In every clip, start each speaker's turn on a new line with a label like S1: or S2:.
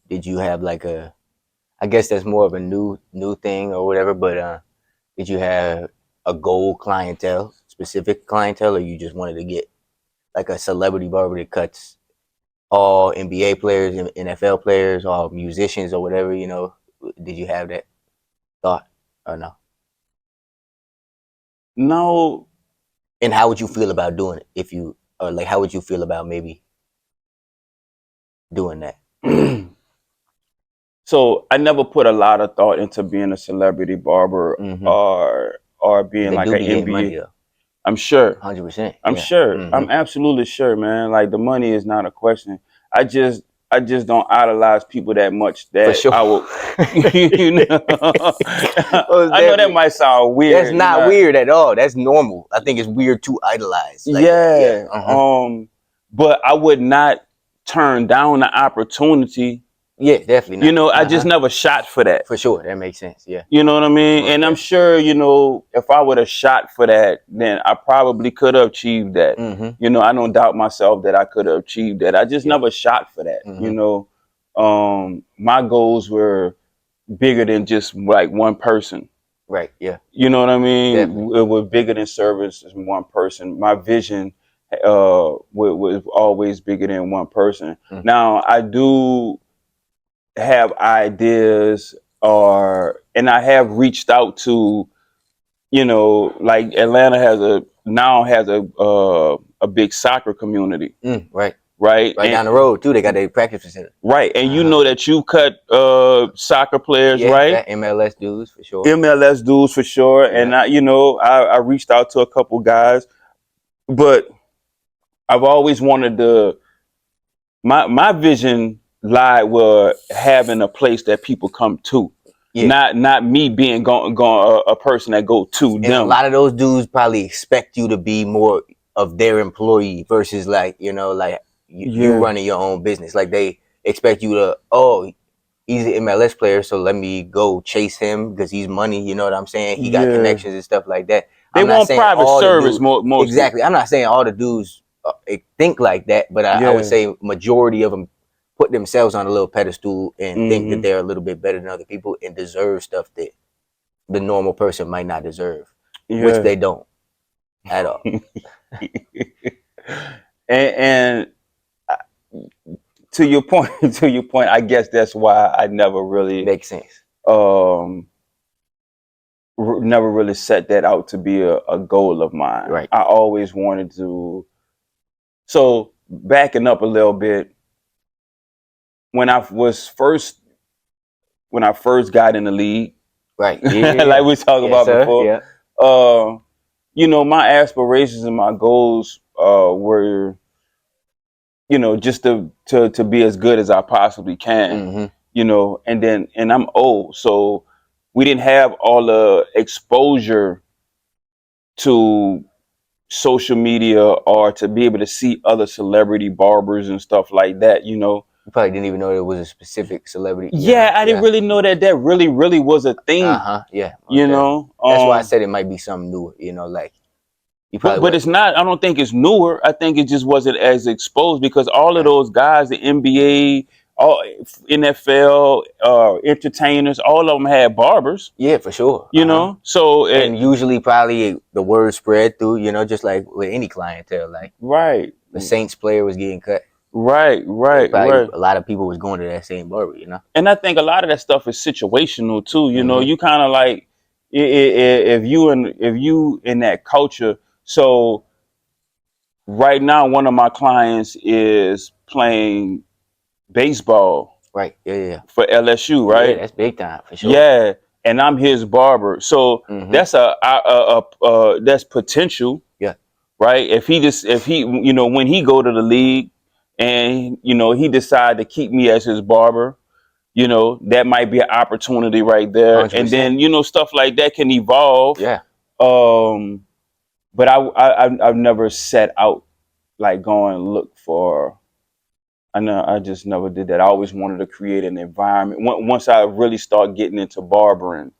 S1: did you have like I guess that's more of a new thing or whatever, but did you have a goal clientele, specific clientele, or you just wanted to get like a celebrity barber that cuts all NBA players and NFL players, all musicians or whatever, you know? Did you have that thought or no?
S2: No.
S1: And how would you feel about doing it if you, or like, how would you feel about maybe doing that?
S2: So I never put a lot of thought into being a celebrity barber
S1: Mm-hmm.
S2: or being
S1: They
S2: like
S1: do
S2: an
S1: be getting money
S2: NBA.
S1: though.
S2: I'm sure.
S1: 100%.
S2: I'm
S1: Yeah.
S2: sure.
S1: Mm-hmm.
S2: I'm absolutely sure, man. Like the money is not a question. I just I just don't idolize people that much
S1: For
S2: that
S1: sure.
S2: I will you know.
S1: Most
S2: I know that
S1: definitely.
S2: might sound
S1: That's
S2: weird, you
S1: not
S2: know.
S1: weird at all. That's normal. I think it's weird to idolize like that. Yeah.
S2: Yeah. But I would not turn down the opportunity.
S1: Yeah, definitely
S2: You
S1: not.
S2: know, I just never shot for that.
S1: For sure. That makes sense. Yeah.
S2: You know what I mean?
S1: Most
S2: And I'm
S1: definitely.
S2: sure, you know, if I would have shot for that, then I probably could have achieved that.
S1: Mm-hmm.
S2: You know, I don't doubt myself that I could have achieved that. I just
S1: Yeah.
S2: never shot for that. You
S1: Mm-hmm.
S2: know, my goals were bigger than just like one person.
S1: Right. Yeah.
S2: You know what I mean?
S1: Definitely.
S2: It was bigger than service as one person. My vision was always bigger than one person.
S1: Mm.
S2: Now I do have ideas, and I have reached out to, you know, like Atlanta has a big soccer community,
S1: Right.
S2: right?
S1: Right down the road too. They got their practice facility.
S2: Right, and you
S1: Uh-huh.
S2: know that you cut soccer players,
S1: Yeah.
S2: right?
S1: That MLS dudes for sure.
S2: MLS dudes for sure,
S1: Yeah.
S2: and I reached out to a couple guys, but I've always wanted to. My vision lied with having a place that people come to,
S1: Yeah.
S2: not me being a person that go to
S1: And a
S2: them.
S1: lot of those dudes probably expect you to be more of their employee versus like, you know, like you
S2: Yeah,
S1: running your own business. Like they expect you to, oh, he's an MLS player, so let me go chase him because he's money. You know what I'm saying? He got
S2: yeah.
S1: connections and stuff like that.
S2: They
S1: I'm not
S2: want
S1: saying
S2: private
S1: all the
S2: service
S1: dudes
S2: mostly.
S1: exactly. I'm not saying all the dudes think like that, but I would
S2: Yeah.
S1: say majority of them put themselves on a little pedestal and think that
S2: Hmm.
S1: they're a little bit better than other people and deserve stuff that the normal person might not deserve, which
S2: Yeah.
S1: they don't at all.
S2: And uh, to your point, to your point, I guess that's why I never really,
S1: Makes sense.
S2: um, never really set that out to be a goal of mine.
S1: Right.
S2: I always wanted to. So backing up a little bit, when I was first, when I first got in the league,
S1: Right. Yeah.
S2: like we talked
S1: Yes,
S2: about
S1: sir.
S2: before,
S1: Yeah.
S2: uh, you know, my aspirations and my goals were, you know, just to be as good as I possibly can,
S1: Mm-hmm.
S2: you know, and I'm old, so we didn't have all the exposure to social media or to be able to see other celebrity barbers and stuff like that, you know.
S1: You probably didn't even know there was a specific celebrity.
S2: Yeah,
S1: Yeah.
S2: I didn't
S1: Yeah.
S2: really know that really was a
S1: Uh
S2: thing,
S1: huh. Yeah. Most
S2: you
S1: definitely.
S2: know.
S1: That's why I said it might be something new. You know, like you probably
S2: But
S1: would.
S2: it's not. I don't think it's newer. I think it just wasn't as exposed because all of
S1: Right.
S2: those guys, the NBA, all NFL, entertainers, all of them had barbers.
S1: Yeah, for sure.
S2: You
S1: Uh huh.
S2: know, so
S1: And usually, probably the word spread through. You know, just like with any clientele, like
S2: right,
S1: the Saints player was getting cut.
S2: right,
S1: It
S2: right,
S1: probably
S2: right.
S1: a lot of people was going to that same barber. You know.
S2: And I think a lot of that stuff is situational too. You know,
S1: Mm-hmm.
S2: you kind of like if you in that culture. So right now, one of my clients is playing baseball
S1: Right. Yeah. Yeah.
S2: for LSU,
S1: Yeah.
S2: right?
S1: That's big time for sure.
S2: Yeah, and I'm his barber, so
S1: Mm-hmm.
S2: that's that's potential,
S1: Yeah.
S2: right? If he you know when he go to the league, and you know he decide to keep me as his barber, you know that might be an opportunity right there,
S1: Hundred
S2: and
S1: percent.
S2: then you know stuff like that can evolve.
S1: Yeah.
S2: Um, but I've never set out like going look for. I know I just never did that. I always wanted to create an environment. Once I really start getting into barbering,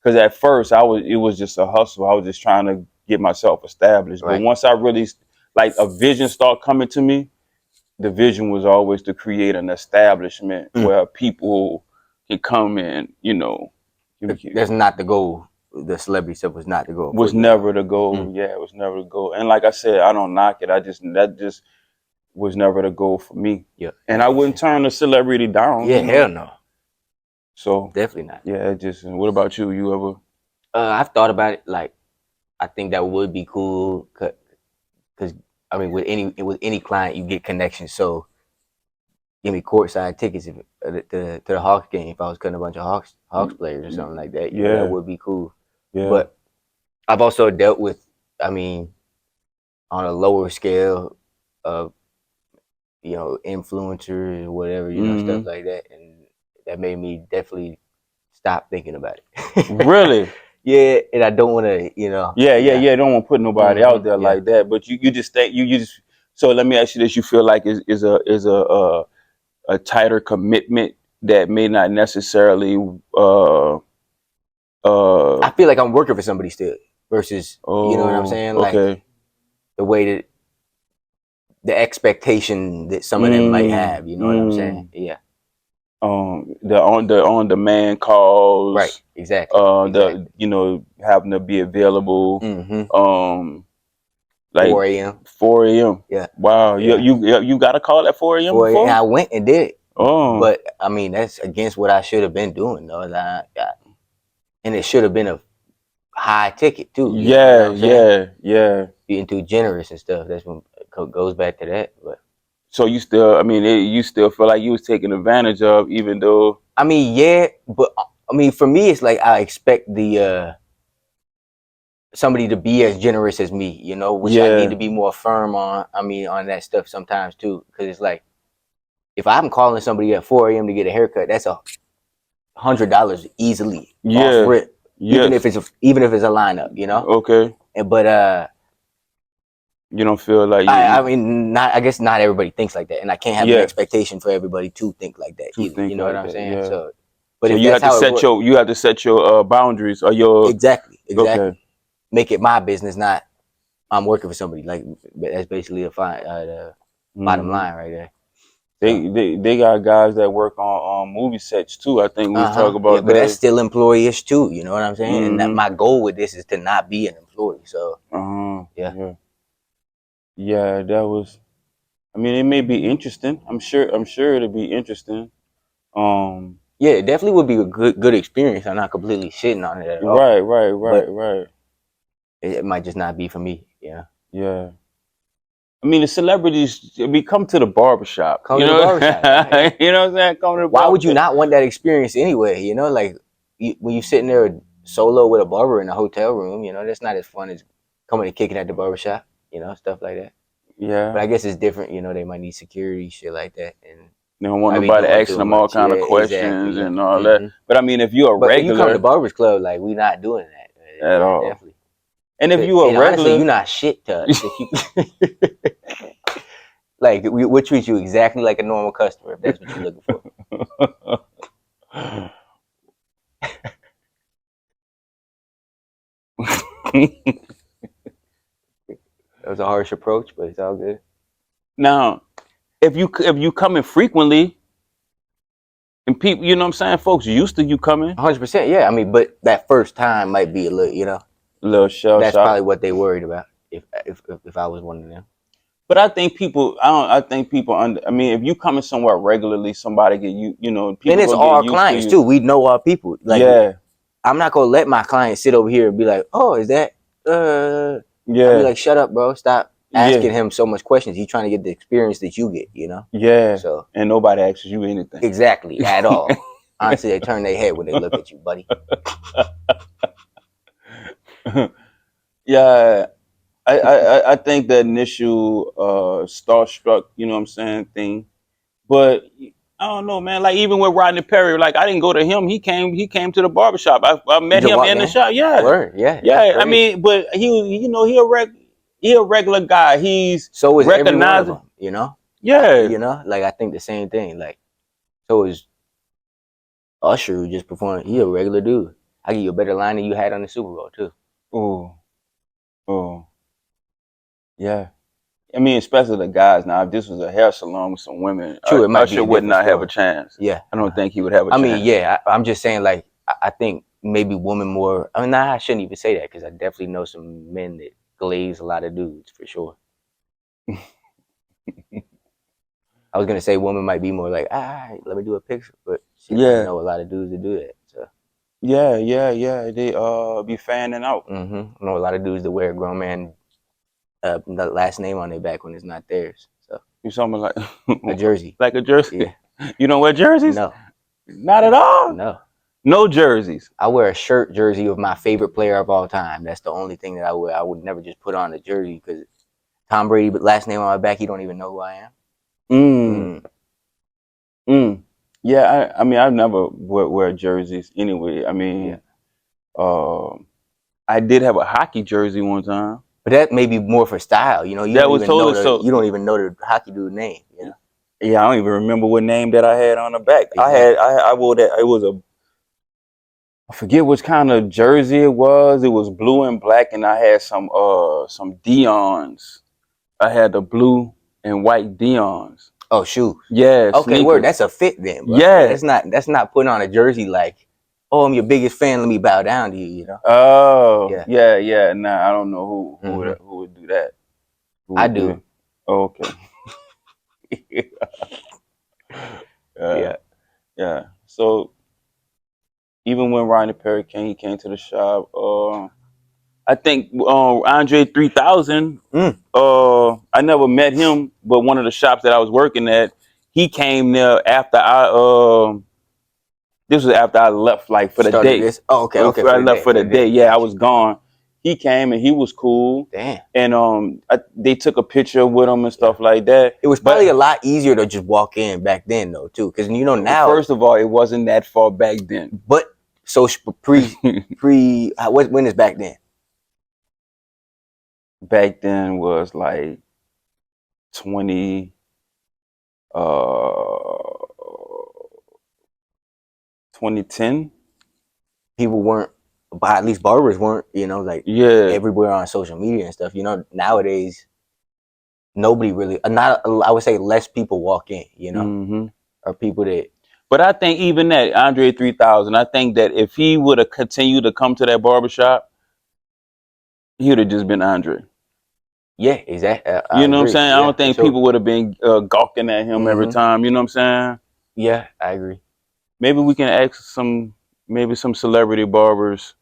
S2: because at first it was just a hustle. I was just trying to get myself established. But
S1: Right.
S2: once I really like a vision start coming to me, the vision was always to create an establishment
S1: Mm.
S2: where people can come and,
S1: That's not the goal. The celebrity stuff was not the goal.
S2: was
S1: For you, though.
S2: never the goal.
S1: Mm.
S2: Yeah, it was never the goal. And like I said, I don't knock it. That just was never the goal for me.
S1: Yeah,
S2: And I wouldn't turn a celebrity down.
S1: yeah, hell no,
S2: So
S1: definitely not.
S2: yeah, it just. What about you? You ever?
S1: I've thought about it. Like, I think that would be cool, because I mean, with any client, you get connections. So give me courtside tickets to the Hawks game if I was cutting a bunch of Hawks players or something like that. That
S2: Yeah,
S1: would be cool.
S2: yeah.
S1: But I've also dealt with, I mean, on a lower scale of influencers or whatever, stuff
S2: Mm-hmm.
S1: like that, and that made me definitely stop thinking about it.
S2: Really?
S1: Yeah, and I don't want to,
S2: Yeah, yeah,
S1: yeah.
S2: yeah. Don't want to put nobody out there
S1: Yeah.
S2: like that. But you just think you just. So let me ask you this: you feel like is a tighter commitment that may not necessarily
S1: I feel like I'm working for somebody still versus, you know what I'm
S2: oh,
S1: saying? Like
S2: okay.
S1: the way that the expectation that some of them might
S2: Mm,
S1: have, you know what I'm saying?
S2: mm.
S1: Yeah.
S2: The on demand
S1: Right.
S2: calls,
S1: Exactly.
S2: the
S1: Exactly.
S2: having to be available,
S1: Mm-hmm.
S2: um, like
S1: 4 a.m.
S2: 4 a.m.
S1: Yeah.
S2: Wow, you
S1: Yeah.
S2: you you got a call at 4 a.m.
S1: 4 a.m. And
S2: before?
S1: I went and did it.
S2: Oh,
S1: But I mean, that's against what I should have been doing, though. And it should have been a high ticket too. You know what
S2: yeah,
S1: I'm saying?
S2: yeah, yeah.
S1: Being too generous and stuff. That's when it goes back to that. But
S2: So you still, I mean, you still feel like you was taken advantage of, even though,
S1: I mean, yeah. But I mean, for me, it's like I expect the somebody to be as generous as me. Which I need
S2: yeah,
S1: to be more firm on. I mean, on that stuff sometimes too, because it's like if I'm calling somebody at 4 a.m. to get a haircut, that's $100 easily off
S2: yeah,
S1: rip,
S2: yes,
S1: even if it's a lineup.
S2: okay.
S1: But
S2: You don't feel like
S1: I mean, not I guess not everybody thinks like that, and I can't have an
S2: yeah,
S1: expectation for everybody to think like that
S2: to
S1: either. You
S2: think
S1: know what
S2: like
S1: I'm
S2: that,
S1: saying?
S2: yeah.
S1: So, but
S2: So
S1: if that's how it works,
S2: you have to set your boundaries or your
S1: exactly,
S2: okay.
S1: exactly, make it my business, not I'm working for somebody. Like that's basically the bottom
S2: Hmm.
S1: line right there. So,
S2: They got guys that work on movie sets too. I think we was talking
S1: yeah,
S2: about
S1: but that's
S2: that.
S1: still employee-ish too. You know what I'm saying? And that
S2: Mm-hmm.
S1: my goal with this is to not be an employee. So, yeah.
S2: Yeah. Yeah, that was. I mean, it may be interesting. I'm sure. I'm sure it'll be interesting. Um.
S1: Yeah, it definitely would be a good experience. I'm not completely shitting on it at all,
S2: Right. Right. Right.
S1: but
S2: Right.
S1: it might just not be for me. Yeah,
S2: Yeah. I mean, the celebrities. I mean, come to the barbershop.
S1: come to the barbershop. Yeah.
S2: You know what I'm saying? Come to the
S1: Why would you
S2: barbershop.
S1: not want that experience anyway? Like when you're sitting there solo with a barber in a hotel room, that's not as fun as coming and kicking at the barbershop. Stuff like that. But
S2: Yeah.
S1: I guess it's different. They might need security, shit like that, and
S2: They don't want
S1: might be
S2: nobody
S1: doing
S2: asking
S1: too
S2: them all
S1: much. Yeah,
S2: kind of
S1: exactly.
S2: questions
S1: Yeah.
S2: and all that. But I mean, if you're a
S1: But if you come to
S2: regular
S1: Barbers Club, like we not doing that.
S2: at
S1: Yeah,
S2: all,
S1: definitely.
S2: and if you a
S1: And honestly, you're
S2: regular,
S1: not shit to us. If you like, we'll treat you exactly like a normal customer if that's what you're looking for. That was a harsh approach, but it's all good.
S2: now, if you coming frequently, and people, you know what I'm saying, folks used to you coming,
S1: 100%. Yeah, I mean, but that first time might be a little.
S2: a little shell
S1: That's probably
S2: shock.
S1: what they worried about. If I was one of them.
S2: But I think people, I don't. I think people under. I mean, if you coming somewhere regularly, somebody get you.
S1: And
S2: People
S1: it's
S2: go get
S1: all
S2: used to
S1: clients
S2: you.
S1: too. We know our people. Like
S2: Yeah,
S1: I'm not gonna let my client sit over here and be like, "Oh, is that?" I'll be
S2: yeah,
S1: like, "Shut up, bro! Stop
S2: yeah,
S1: asking him so much questions. He's trying to get the experience that you get."
S2: yeah.
S1: So
S2: And nobody asks you anything.
S1: exactly at all. Honestly, they turn their head when they look at you, buddy.
S2: Yeah, I think the initial starstruck, you know what I'm saying, thing. But I don't know, man. Like even with Rodney Perry, like I didn't go to him. He came to the barbershop. I
S1: You
S2: met
S1: just
S2: him
S1: walk
S2: in the
S1: in.
S2: shop. Yeah.
S1: Word, yeah, that's
S2: Yeah. I
S1: crazy.
S2: mean, but he a regular guy. He's
S1: So is every one of
S2: recognized.
S1: them.
S2: Yeah.
S1: Like I think the same thing. Like so is Usher who just performed. He a regular dude. I give you a better line than you had on the Super Bowl too.
S2: Oh, oh, yeah. I mean, especially the guys. Now, if this was a hair salon with some women,
S1: True, it might be
S2: Usher
S1: a
S2: would
S1: different
S2: not have a
S1: story.
S2: chance.
S1: Yeah.
S2: I don't think he would have a
S1: I mean,
S2: chance.
S1: yeah, I'm just saying, like, I think maybe women more. I mean, nah, I shouldn't even say that because I definitely know some men that glaze a lot of dudes for sure. I was gonna say women might be more like, let me do a picture, but shit, I
S2: Yeah,
S1: know a lot of dudes that do that. So,
S2: yeah. They be fanning out.
S1: I know a lot of dudes that wear a grown man the last name on their back when it's not theirs. So,
S2: You something like
S1: a jersey.
S2: like a jersey.
S1: Yeah.
S2: You don't wear jerseys?
S1: No,
S2: Not at all.
S1: no.
S2: No jerseys.
S1: I wear a shirt jersey of my favorite player of all time. That's the only thing that I wear. I would never just put on a jersey because Tom Brady, but last name on my back, he don't even know who I am.
S2: Mm.
S1: Mm,
S2: Mm. Yeah, I mean, I've never wear jerseys anyway. I
S1: yeah,
S2: mean, I did have a hockey jersey one time.
S1: but that may be more for style. You know,
S2: That was totally so.
S1: you don't even know the hockey dude name. You know,
S2: Yeah, I don't even remember what name that I had on the back.
S1: exactly.
S2: I wore that. It was I forget which kind of jersey it was. It was blue and black, and I had some Dion's. I had the blue and white Dion's.
S1: Oh, shoes.
S2: Yeah,
S1: Okay, word.
S2: sneakers.
S1: That's a fit then, bro.
S2: Yeah.
S1: That's not putting on a jersey like, oh, I'm your biggest fan. Let me bow down to you. You know.
S2: Oh,
S1: Yeah.
S2: yeah. Nah, I don't know
S1: Hmm.
S2: who would do that. Who
S1: I
S2: would do
S1: do.
S2: it? Oh, okay. Yeah,
S1: Yeah.
S2: yeah. So even when Ronnie Perry came, he came to the shop. I think Andre 3000.
S1: Mm.
S2: I never met him, but one of the shops that I was working at, he came there after this was after I left, like for the
S1: Started
S2: day.
S1: this. Oh, okay. Okay.
S2: Before I
S1: For the
S2: left
S1: day.
S2: for
S1: For
S2: the
S1: the day.
S2: day, yeah, I
S1: Gotcha.
S2: was gone. He came and he was cool,
S1: Damn.
S2: and they took a picture with him and
S1: Yeah.
S2: stuff like that.
S1: It was probably a
S2: But
S1: lot easier to just walk in back then, though, too, because you know now.
S2: first of all, it wasn't that far back then.
S1: But so when is back then?
S2: Back then was like 20 uh 2010.
S1: People weren't, but at least barbers weren't, you know, like
S2: Yeah.
S1: everywhere on social media and stuff. You know, nowadays nobody really, not I would say less people walk in. You know,
S2: Hmm.
S1: or people that
S2: But I think even that Andre 3000, I think that if he would have continued to come to that barbershop, he would have just been Andre.
S1: yeah, exactly. I
S2: You know what I'm
S1: agree.
S2: saying? I
S1: Yeah,
S2: don't
S1: for
S2: think
S1: sure.
S2: people would have been gawking at him every
S1: Hmm.
S2: time. You know what I'm saying?
S1: Yeah, I agree.
S2: Maybe we can ask maybe some celebrity barbers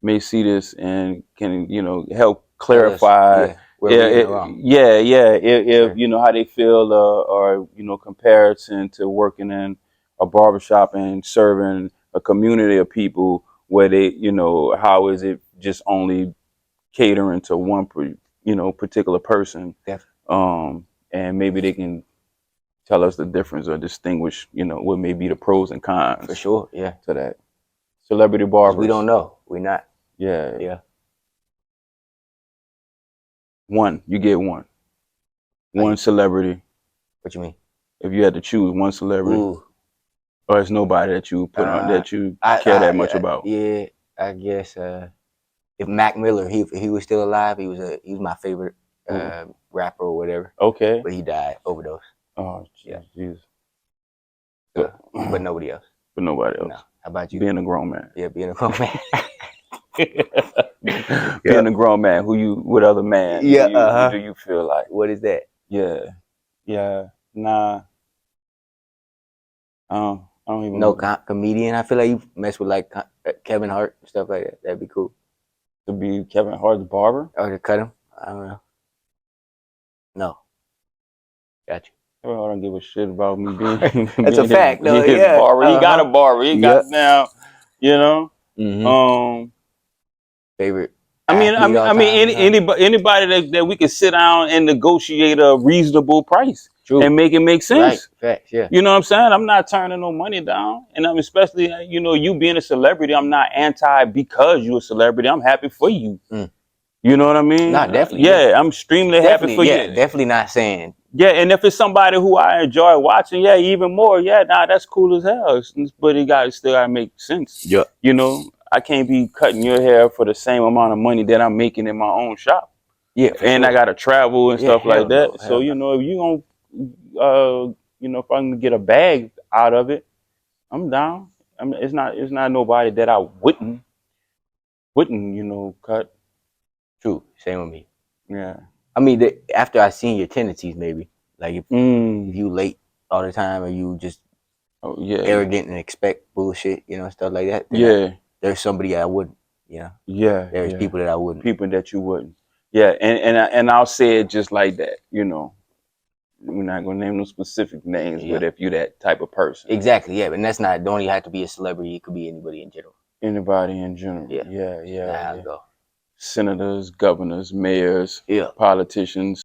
S2: may see this and can, help
S1: Tell us,
S2: clarify.
S1: yeah, where we in the wrong.
S2: Yeah.
S1: For
S2: If
S1: sure.
S2: you know how they feel, or comparison to working in a barbershop and serving a community of people where they, how is it just only catering to one, particular person,
S1: Definitely.
S2: and maybe they can tell us the difference or distinguish, what may be the pros and
S1: For
S2: cons
S1: sure. Yeah,
S2: to that. Celebrity
S1: because we don't
S2: barbers.
S1: know. We not.
S2: Yeah.
S1: Yeah.
S2: One. You get one.
S1: Like,
S2: One celebrity.
S1: what you mean?
S2: If you had to choose one celebrity,
S1: Ooh.
S2: or it's nobody that you put on
S1: Uh.
S2: that you care that much about.
S1: Yeah. I guess. If Mac Miller, if he was still alive, he was my favorite
S2: Ooh.
S1: rapper or whatever.
S2: Okay.
S1: But he died overdose.
S2: Oh,
S1: Yeah.
S2: jeez.
S1: So,
S2: So,
S1: but nobody else.
S2: but nobody
S1: No.
S2: else.
S1: How about you?
S2: Being a grown man.
S1: Yeah, being a grown man. Yeah.
S2: Being a grown man, what other man
S1: Yeah.
S2: who do you feel like?
S1: What is that?
S2: Yeah. Yeah. Nah. I don't
S1: No
S2: even
S1: comedian. I feel like you mess with like Kevin Hart and stuff like that. That'd be cool.
S2: to be Kevin Hart's barber.
S1: Or to cut him. I don't know. No. Got you.
S2: Kevin Hart don't give a shit about me being
S1: That's a
S2: being
S1: fact, though.
S2: his
S1: Yeah.
S2: barber. He got a barber. He got
S1: Yep.
S2: now, you know.
S1: Mm-hmm.
S2: Um,
S1: Favorite athlete all time or something?
S2: anybody that we can sit down and negotiate a reasonable price
S1: True.
S2: and make it make
S1: Right.
S2: sense.
S1: Facts. Yeah.
S2: You know what I'm saying? I'm not turning no money down, and I'm especially you being a celebrity. I'm not anti because you're a celebrity. I'm happy for you.
S1: Mm.
S2: You know what I mean?
S1: No, definitely. Yeah.
S2: Yeah, I'm extremely happy
S1: Definitely.
S2: for
S1: Yeah.
S2: you.
S1: Definitely not saying.
S2: Yeah, and if it's somebody who I enjoy watching, yeah, even more, yeah, nah, that's cool as hell. But it still gotta make sense.
S1: Yeah.
S2: I can't be cutting your hair for the same amount of money that I'm making in my own shop.
S1: Yeah, for
S2: and I
S1: sure.
S2: gotta travel and
S1: Yeah,
S2: stuff like
S1: hell no,
S2: that. So
S1: hell no.
S2: you know, if you gonna, if I can get a bag out of it, I'm down. I mean, it's not nobody that I wouldn't cut.
S1: True. Same with me.
S2: Yeah.
S1: I mean, after I seen your tendencies, maybe like if
S2: Mm.
S1: you late all the time or you just
S2: Oh yeah.
S1: arrogant and expect bullshit, stuff like that, then
S2: Yeah.
S1: there's somebody I wouldn't. You know,
S2: Yeah.
S1: there's
S2: Yeah.
S1: people that I wouldn't.
S2: People that you wouldn't. Yeah, and I'll say it just like that. We're not gonna name no specific names,
S1: Yeah,
S2: but if you're that type of person,
S1: exactly. Yeah, and that's not don't even have to be a celebrity. It could be anybody in general.
S2: anybody in general.
S1: Yeah,
S2: Yeah.
S1: that's
S2: Yeah.
S1: not how
S2: Yeah.
S1: it go.
S2: Senators, governors, mayors,
S1: Yeah.
S2: politicians.